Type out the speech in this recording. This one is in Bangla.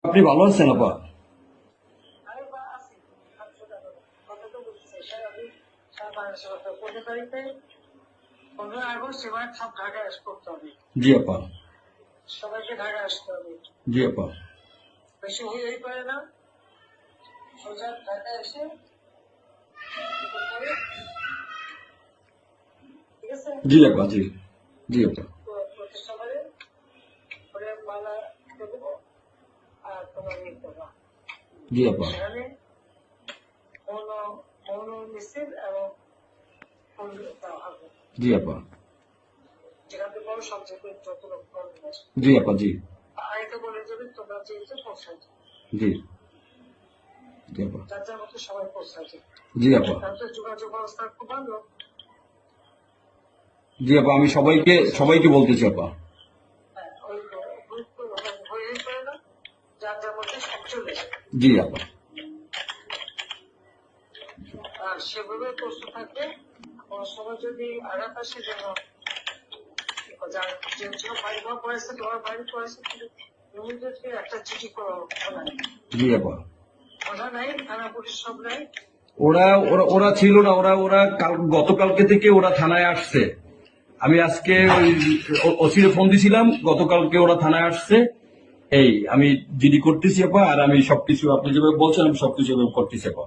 আপনি ভালো আছেন আপা? আমি বা আছি। কথা তো বলতেছি স্যার, আমি সারা বাংলাদেশের কথা 15 তারিখে 15 আগস্ট এবার সব ঢাকায় করতে হবে, জি আপা। সবাইকে ঢাকায় আসতে হবে। জি আপা। বেশি হয়েই পারে না, সোজা ঢাকায় এসে কি করতে হবে, ঠিক আছে? জি আপা। জি জি আপা। প্রতিষ্ঠা করে করে মালা দেবো আর তোমার ইয়ে করবা। জি আপা। সেখানে মৌন মৌন মিছিল এবং ফুল দেওয়া হবে, জি আপা। যেখান থেকে বড় সবচেয়ে যত লোক করবে। জি আপা। জি আরেকটা বলে যাবে তোমরা যেহেতু পৌঁছাই জি জি আপা। যার যার মতো সবাই পৌঁছাচ্ছে। জি আপা। তাদের যোগাযোগ ব্যবস্থা খুব ভালো। জি আপা, আমি সবাইকে সবাইকে বলতেছি আপা। হ্যাঁ, ওই গুরুত্ব হয়েই পড়ে না, যার যার মধ্যে সব চলে যায়। জি আপা। আর সেভাবে প্রস্তুত থাকবে। কোনো সময় যদি আঘাত আসে যেন যার যে বাড়ি ঘর পড়েছে, তোমার বাড়ি পড়েছে, কিন্তু ইমিডিয়েটলি একটা চিঠি করো। জি আপা। কথা নাই, থানা পুলিশ সব নাই। ওরা ওরা ওরা ছিল না, ওরা ওরা গতকালকে থেকে ওরা থানায় আসছে। আমি আজকে ওই ওসিরে ফোন দিছিলাম, গতকালকে ওরা থানায় আসছে। এই আমি জিডি করতেছি আপা, আর আমি সবকিছু আপনি যেভাবে বলছেন আমি সবকিছু এভাবে করতেছি আপা।